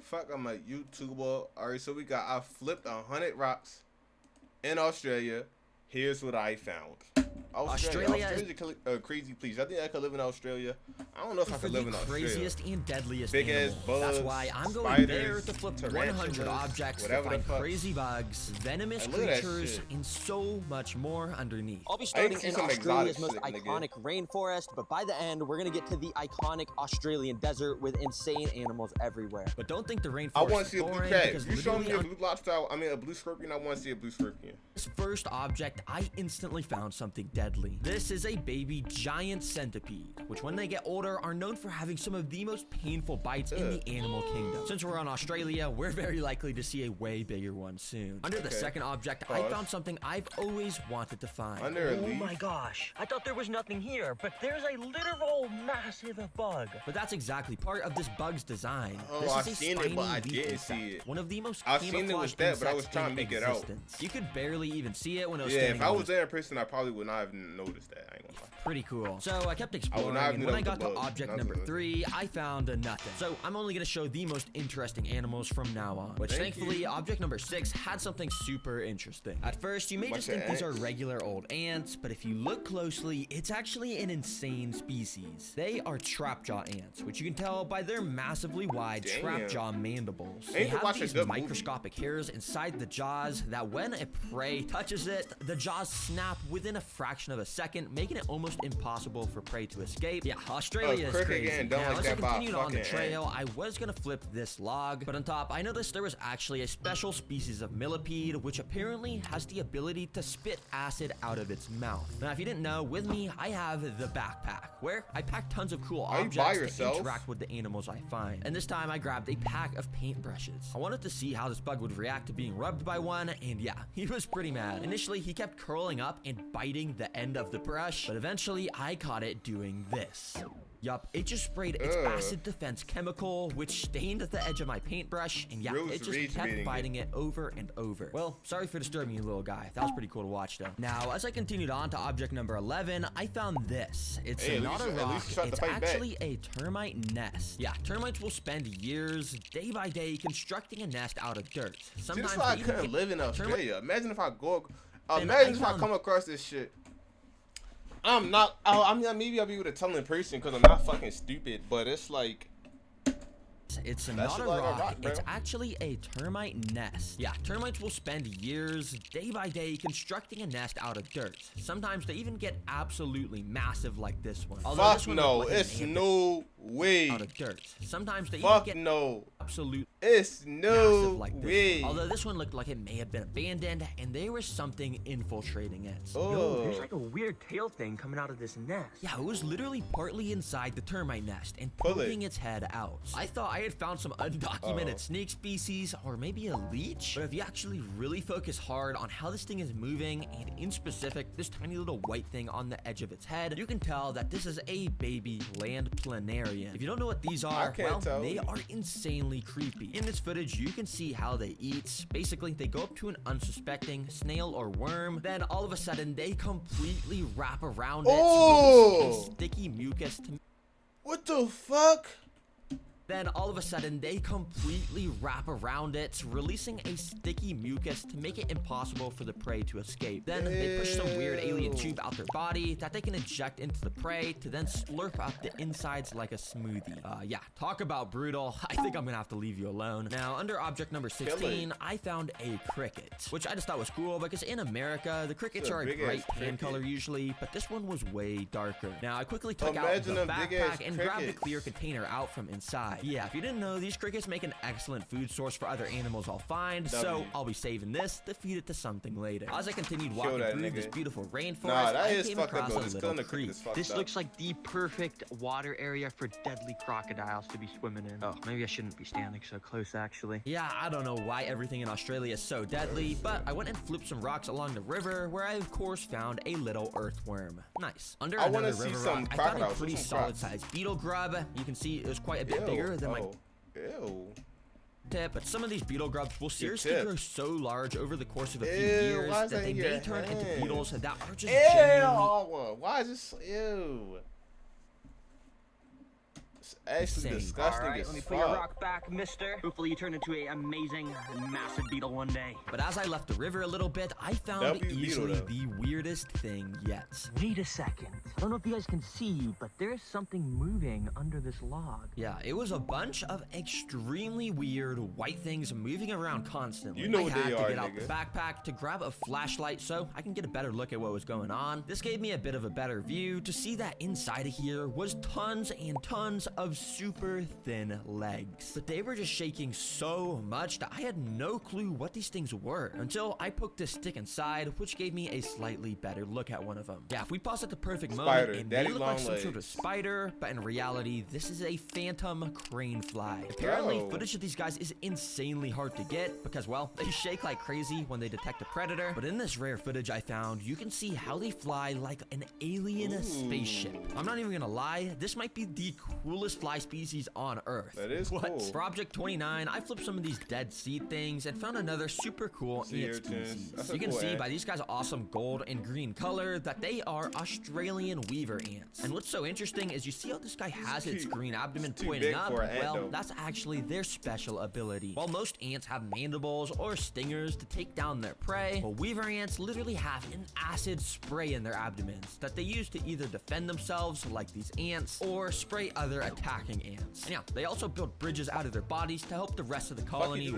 fuck I'm a YouTuber. Alright, so I flipped 100 rocks in Australia. Here's what I found. Australia's a crazy place. I think I could live in Australia. I don't know if I could live in Australia. Craziest and deadliest big ass bugs. That's why I'm going spiders, there to flip 100 objects to find crazy bugs, venomous creatures, and so much more underneath. I'll be starting in Australia's most iconic rainforest, but by the end, we're gonna get to the iconic Australian desert with insane animals everywhere. But don't think the rainforest I want to see a blue cat. because You show me a blue lobster, a blue scorpion, I want to see a blue scorpion. This first object, I instantly found something deadly. This is a baby giant centipede, which when they get older are known for having some of the most painful bites in the animal kingdom. Since we're on Australia, we're very likely to see a way bigger one soon. Under the second object, I found something I've always wanted to find. Oh my gosh, I thought there was nothing here, but there's a literal massive bug. But that's exactly part of this bug's design. Oh, I've seen it, but I didn't see it. One of the most I've seen it with that, but I was trying to make it out. You could barely even see it when it was standing. Yeah, if I was there in person, I probably would not have noticed that. I ain't gonna lie. Pretty cool. So I kept exploring, and when I got to object number 3, I found nothing. So I'm only gonna show the most interesting animals from now on, which thankfully object number 6 had something super interesting. At first, you may just think these are regular old ants, but if you look closely, it's actually an insane species. They are trapjaw ants, which you can tell by their massively wide trapjaw mandibles. They have these microscopic hairs inside the jaws that when a prey touches it, the jaws snap within a fraction of a second, making it almost impossible for prey to escape. Yeah, Australia is crazy. Now, as I continued on the trail, I was gonna flip this log, but on top, I noticed there was actually a special species of millipede, which apparently has the ability to spit acid out of its mouth. Now, if you didn't know, with me, I have the backpack, where I pack tons of cool objects to interact with the animals I find. And this time, I grabbed a pack of paintbrushes. I wanted to see how this bug would react to being rubbed by one, and yeah, he was pretty mad. Initially, he kept curling up and biting the end of the brush, but eventually I caught it doing this. Yup, it just sprayed its acid defense chemical, which stained the edge of my paintbrush, and yeah, it just kept biting it over and over. Well, sorry for disturbing you, little guy. That was pretty cool to watch, though. Now, as I continued on to object number 11, I found this. It's not a rock, it's actually a termite nest. Yeah, termites will spend years, day by day, constructing a nest out of dirt. Sometimes this is why I couldn't live in Australia. Imagine if I come across this shit. I mean, maybe I'll be able to tell in person because I'm not fucking stupid, but it's like... It's not a rock, it's actually a termite nest. Yeah, termites will spend years, day by day, constructing a nest out of dirt. Sometimes they even get absolutely massive like this one. Although fuck this one no, it's no way. Out of dirt. Sometimes they even get absolute it's no like way. Although this one looked like it may have been abandoned and there was something infiltrating it. Yo, there's like a weird tail thing coming out of this nest. Yeah, it was literally partly inside the termite nest and poking its head out. I thought I had found some undocumented snake species or maybe a leech, but if you actually really focus hard on how this thing is moving, and in specific this tiny little white thing on the edge of its head, you can tell that this is a baby land planarian. If you don't know what these are, well, they are insanely creepy. In this footage, you can see how they eat. Basically, they go up to an unsuspecting snail or worm, then all of a sudden they completely wrap around it, releasing a sticky mucus to... What the fuck? Then all of a sudden they completely wrap around it, releasing a sticky mucus to make it impossible for the prey to escape. Then they push some weird alien tube out their body that they can inject into the prey to then slurp up the insides like a smoothie. Yeah, talk about brutal. I think I'm gonna have to leave you alone. Now, under object number 16, I found a cricket, which I just thought was cool because in America, the crickets are a bright tan color usually, but this one was way darker. Now, I quickly took out the backpack and grabbed the clear container out from inside. Yeah, if you didn't know, these crickets make an excellent food source for other animals I'll find, so I'll be saving this to feed it to something later. As I continued walking through this beautiful rainforest, I came across a little creek. This looks like the perfect water area for deadly crocodiles to be swimming in. Oh, maybe I shouldn't be standing so close, actually. Yeah, I don't know why everything in Australia is so deadly, but I went and flipped some rocks along the river, where I, of course, found a little earthworm. Nice. Under another river rock, I found a pretty solid-sized beetle grub. You can see it was quite a bit bigger than my tip, but some of these beetle grubs will seriously grow so large over the course of a few years that they may turn into beetles that are just genuinely... Why is this... Ew. actually disgusting as let me put your rock back, mister. Hopefully you turn into an amazing, massive beetle one day. But as I left the river a little bit, I found easily the weirdest thing yet. Wait a second. I don't know if you guys can see, but there's something moving under this log. Yeah, it was a bunch of extremely weird white things moving around constantly. You know what they are, I had to get out the backpack to grab a flashlight so I can get a better look at what was going on. This gave me a bit of a better view to see that inside of here was tons and tons of super thin legs. But they were just shaking so much that I had no clue what these things were until I poked a stick inside, which gave me a slightly better look at one of them. Yeah, if we pause at the perfect moment, it may look like some sort of spider, but in reality, this is a phantom crane fly. Apparently, footage of these guys is insanely hard to get because, well, they shake like crazy when they detect a predator. But in this rare footage I found, you can see how they fly like an alien spaceship. I'm not even gonna lie, this might be the coolest fly species on Earth. That is cool. For Object 29, I flipped some of these dead seed things and found another super cool ant species. You can see by these guys' awesome gold and green color that they are Australian weaver ants. And what's so interesting is you see how this guy has its green abdomen pointing up? Well, that's actually their special ability. While most ants have mandibles or stingers to take down their prey, well, weaver ants literally have an acid spray in their abdomens that they use to either defend themselves like these ants or spray other attacking ants. And yeah, they also build bridges out of their bodies to help the rest of the colony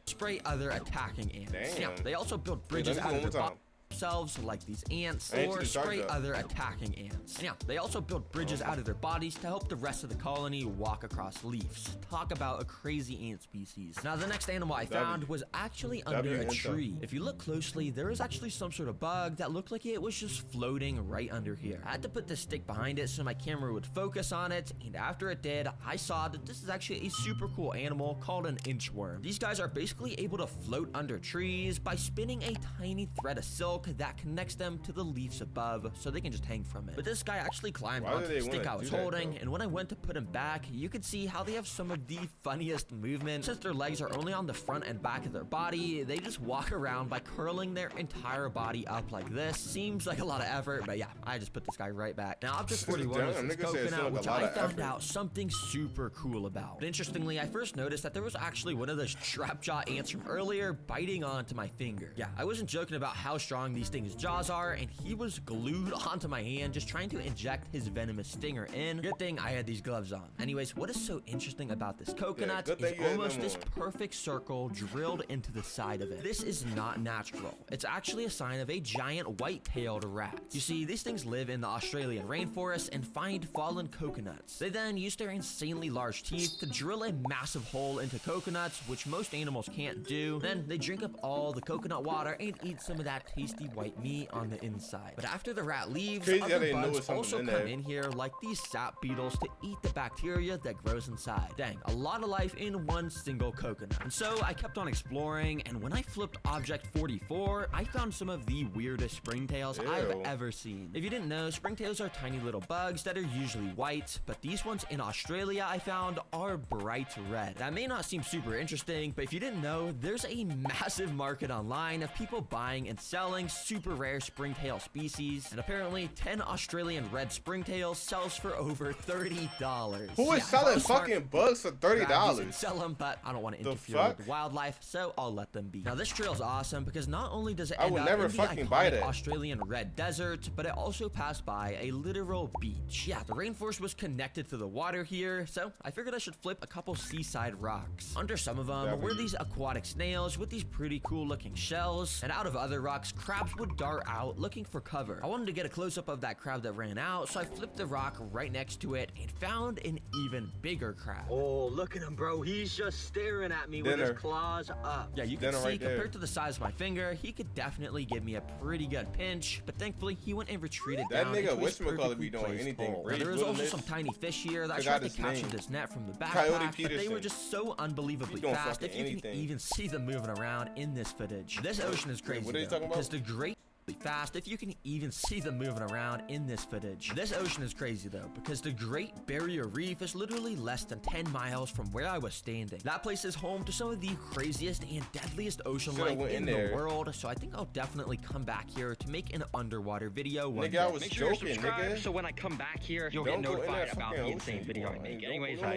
spray other attacking ants. And yeah, they also build bridges out of their bodies themselves like these ants or spray other attacking ants. And yeah, they also build bridges out of their bodies to help the rest of the colony walk across leaves. Talk about a crazy ant species. Now, the next animal I found was actually under a tree. If you look closely, there is actually some sort of bug that looked like it was just floating right under here. I had to put the stick behind it so my camera would focus on it, and after it did, I saw that this is actually a super cool animal called an inchworm. These guys are basically able to float under trees by spinning a tiny thread of silk that connects them to the leaves above so they can just hang from it. But this guy actually climbed onto the stick I was holding, and when I went to put him back, you could see how they have some of the funniest movements. Since their legs are only on the front and back of their body, they just walk around by curling their entire body up like this. Seems like a lot of effort, but yeah, I just put this guy right back. Now, Object 41 was this coconut, which I found out something super cool about. But interestingly, I first noticed that there was actually one of those trapjaw ants from earlier biting onto my finger. Yeah, I wasn't joking about how strong these things' jaws are, and he was glued onto my hand just trying to inject his venomous stinger in. Good thing I had these gloves on. Anyways, what is so interesting about this coconut is almost this perfect circle drilled into the side of it. This is not natural. It's actually a sign of a giant white-tailed rat. You see, these things live in the Australian rainforest and find fallen coconuts. They then use their insanely large teeth to drill a massive hole into coconuts, which most animals can't do. Then they drink up all the coconut water and eat some of that tasty white meat on the inside. But after the rat leaves, other bugs also come in here like these sap beetles to eat the bacteria that grows inside. Dang, a lot of life in one single coconut. And so I kept on exploring, and when I flipped Object 44, I found some of the weirdest springtails I've ever seen. If you didn't know, springtails are tiny little bugs that are usually white, but these ones in Australia I found are bright red. That may not seem super interesting, but if you didn't know, there's a massive market online of people buying and selling super rare springtail species, and apparently 10 Australian red springtails sells for over $30. Who is selling fucking bugs for $30? Sell them, but I don't want to interfere with wildlife, so I'll let them be. Now, this trail is awesome because not only does it end up in the iconic Australian red desert, but it also passed by a literal beach. Yeah, the rainforest was connected to the water here, so I figured I should flip a couple seaside rocks. Under some of them were these aquatic snails with these pretty cool looking shells, and out of other rocks, crabs would dart out looking for cover. I wanted to get a close-up of that crab that ran out, so I flipped the rock right next to it and found an even bigger crab. Oh, look at him, bro. He's just staring at me with his claws up. Yeah, you can see, compared to the size of my finger, he could definitely give me a pretty good pinch, but thankfully, he went and retreated down into his perfectly placed hole. Now, there was also some tiny fish here that I tried to catch with this net from the backpack, but they were just so unbelievably fast that you can even see them moving around in this footage. This ocean is crazy, though, because the great fast if you can even see them moving around in this footage. This ocean is crazy though, because the Great Barrier Reef is literally less than 10 miles from where I was standing. That place is home to some of the craziest and deadliest ocean life in the world, so I think I'll definitely come back here to make an underwater video one day. I was joking, nigga. So when I come back here, you'll get notified about the insane video I make. Anyways, now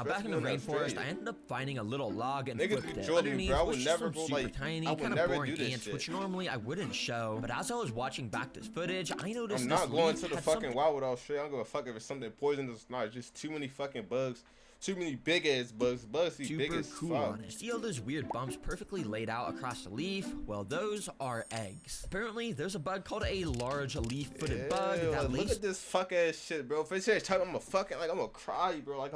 back in the rainforest, I ended up finding a little log and flipped it. Underneath was just some super tiny, kind of boring ants, which normally I wouldn't show. But as I was watching back this footage, I noticed I'm not going to the fucking Wild with Australia. I don't give a fuck if it's something poisonous or not. It's just too many fucking bugs. Too many big ass bugs. Bugs see big as fuck. See all those weird bumps perfectly laid out across the leaf? Well, those are eggs. Apparently, there's a bug called a large leaf-footed bug that look at this fuck ass shit, bro. If it's here talking, I'm gonna cry, bro. Like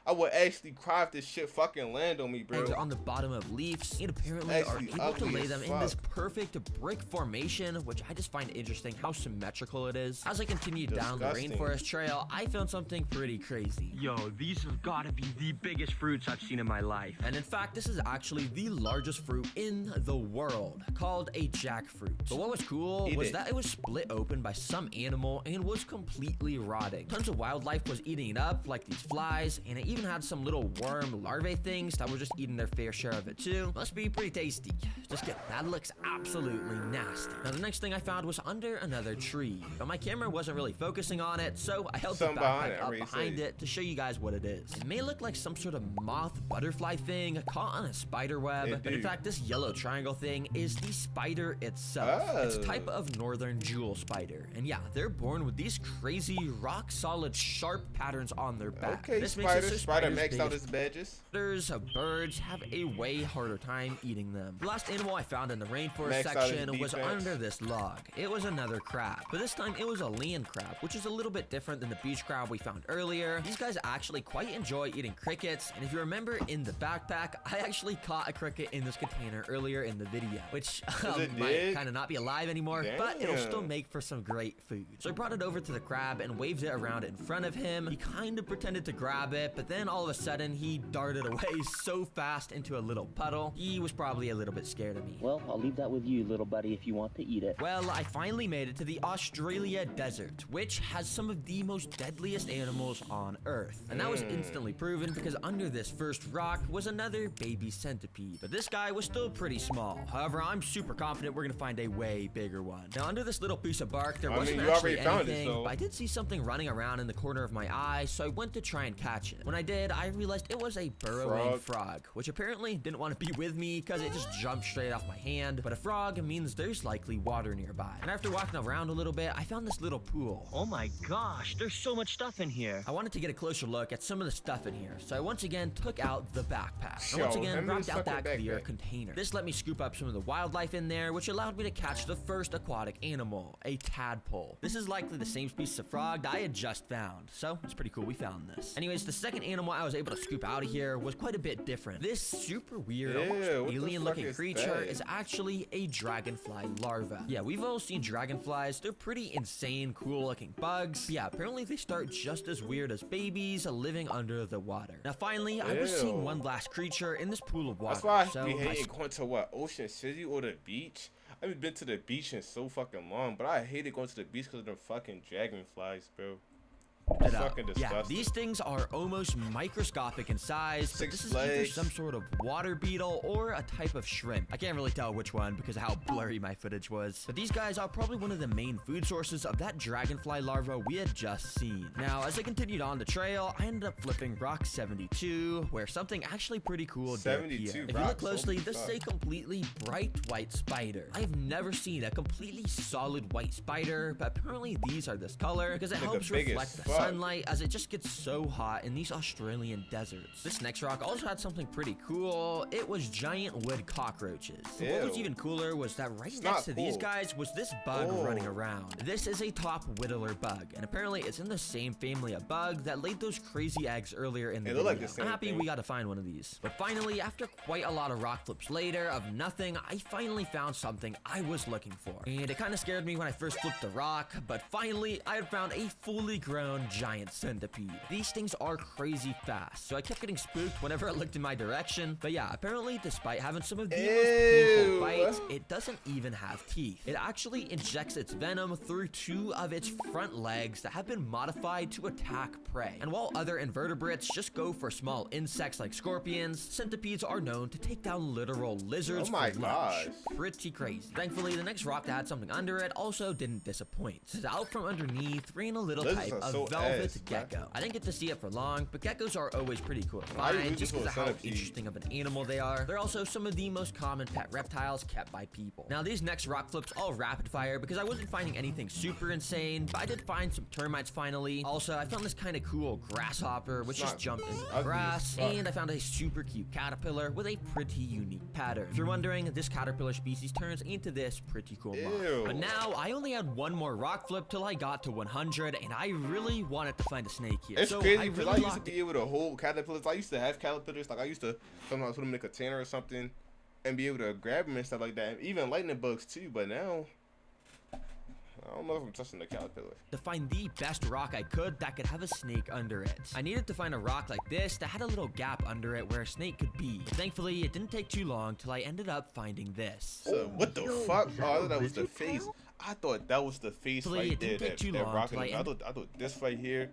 I would actually cry if this shit fucking land on me, bro. Eggs are on the bottom of leaves and apparently are able to lay them in this perfect brick formation, which I just find interesting how symmetrical it is. As I continued down the rainforest trail, I found something pretty crazy. Yo, these have got to be the biggest fruits I've seen in my life. And in fact, this is actually the largest fruit in the world, called a jackfruit. But what was cool was that it was split open by some animal and was completely rotting. Tons of wildlife was eating it up, like these flies, and it even had some little worm larvae things that were just eating their fair share of it too. Must be pretty tasty. Just kidding. That looks absolutely nasty. Now the next thing I found was under another tree, but my camera wasn't really focusing on it, so I held the backpack up behind it to show you guys what it is. It may look like some sort of moth butterfly thing caught on a spider web, but in fact this yellow triangle thing is the spider itself. It's a type of northern jewel spider, and yeah, they're born with these crazy rock solid sharp patterns on their back. This makes it so spider maxed out his badges. Birds have a way harder time eating them. The last animal I found in the rainforest section was under this log. It was another crab, but this time it was a land crab, which is a little bit different than the beach crab we found earlier. These guys actually quite enjoy eating crickets, and if you remember in the backpack, I actually caught a cricket in this container earlier in the video, which might kind of not be alive anymore, but it'll still make for some great food. So I brought it over to the crab and waved it around in front of him. He kind of pretended to grab it, but then all of a sudden he darted away so fast into a little puddle. He was probably a little bit scared of me. Well, I'll leave that with you, little buddy, if you want to eat it. Well, I finally made it to the Australia desert, which has some of the most deadliest animals on Earth. And that was instantly proven because under this first rock was another baby centipede. But this guy was still pretty small. However, I'm super confident we're gonna find a way bigger one. Now, under this little piece of bark, there wasn't actually anything, but I did see something running around in the corner of my eye, so I went to try and catch it. When I did, I realized it was a burrowing frog, which apparently didn't want to be with me because it just jumped straight off my hand. But a frog means there's likely water nearby. And after walking around a little bit, I found this little pool. Oh my gosh, there's so much stuff in here. I wanted to get a closer look at some of the stuff in here, so I once again took out the backpack. And once again, grabbed out that clear container. This let me scoop up some of the wildlife in there, which allowed me to catch the first aquatic animal, a tadpole. This is likely the same species of frog that I had just found, so it's pretty cool we found this. Anyways, the second animal I was able to scoop out of here was quite a bit different. This super weird, almost alien-looking creature is actually a dragonfly larva. Yeah, we've all seen dragonflies. They're pretty insane, cool-looking bugs. But yeah, apparently they start just as weird as babies living under the water. Now, finally, I was seeing one last creature in this pool of water. That's why I be hating going to what, Ocean City or the beach? I haven't been to the beach in so fucking long, but I hated going to the beach because of the fucking dragonflies, bro. Fucking disgusting. Yeah, these things are almost microscopic in size, but this is either some sort of water beetle or a type of shrimp. I can't really tell which one because of how blurry my footage was. But these guys are probably one of the main food sources of that dragonfly larva we had just seen. Now, as I continued on the trail, I ended up flipping rock 72, where something actually pretty cool did appear. If you look closely, this is a completely bright white spider. I have never seen a completely solid white spider, but apparently these are this color because it helps reflect the sunlight as it just gets so hot in these Australian deserts. This next rock also had something pretty cool. It was giant wood cockroaches. What was even cooler was that right next to these guys was this bug running around. This is a top whittler bug, and apparently it's in the same family of bug that laid those crazy eggs earlier in the video. I'm happy we got to find one of these. But finally, after quite a lot of rock flips later of nothing, I finally found something I was looking for. And it kind of scared me when I first flipped the rock, but finally I had found a fully grown one giant centipede. These things are crazy fast, so I kept getting spooked whenever it looked in my direction. But yeah, apparently despite having some of the most painful bites, it doesn't even have teeth. It actually injects its venom through 2 of its front legs that have been modified to attack prey. And while other invertebrates just go for small insects like scorpions, centipedes are known to take down literal lizards for lunch. Pretty crazy. Thankfully, the next rock that had something under it also didn't disappoint. Out from underneath ran a little type of velvet gecko. I didn't get to see it for long, but geckos are always pretty cool to find just because of how interesting of an animal they are. They're also some of the most common pet reptiles kept by people. Now, these next rock flips all rapid fire because I wasn't finding anything super insane, but I did find some termites finally. Also, I found this kind of cool grasshopper, which just jumped into the grass, and I found a super cute caterpillar with a pretty unique pattern. If you're wondering, this caterpillar species turns into this pretty cool moth. But now, I only had one more rock flip till I got to 100, and I really wanted to find a snake here. It's crazy because I used to be able to hold caterpillars. I used to have caterpillars. Like, I used to sometimes put them in a container or something and be able to grab them and stuff like that. Even lightning bugs too, but now I don't know if I'm touching the caterpillar. To find the best rock I could that could have a snake under it. I needed to find a rock like this that had a little gap under it where a snake could be. But thankfully, it didn't take too long till I ended up finding this. So, what the fuck? Oh, I thought that was the face. I thought that was the face right there. That rock. I thought this right here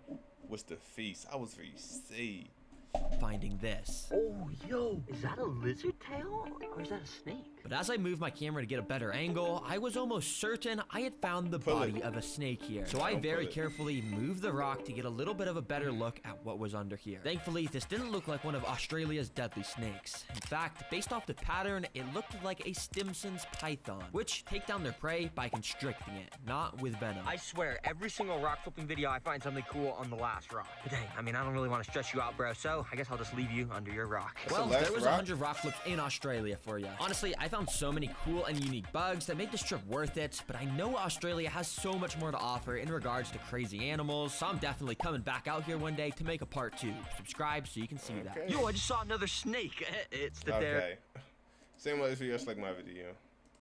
was the face. I was very sad. Finding this. Oh, yo, is that a lizard tail or is that a snake? But as I moved my camera to get a better angle, I was almost certain I had found the body of a snake here. So I very carefully moved the rock to get a little bit of a better look at what was under here. Thankfully, this didn't look like one of Australia's deadly snakes. In fact, based off the pattern, it looked like a Stimson's python, which take down their prey by constricting it, not with venom. I swear, every single rock flipping video, I find something cool on the last rock. But dang, I mean, I don't really want to stress you out, bro, so I guess I'll just leave you under your rock. Well, there was 100 rock flips in Australia for you. Honestly, I found so many cool and unique bugs that made this trip worth it, but I know Australia has so much more to offer in regards to crazy animals, so I'm definitely coming back out here one day to make a part 2. Subscribe so you can see that. Yo, I just saw another snake. It's there. Same way as you just like my video.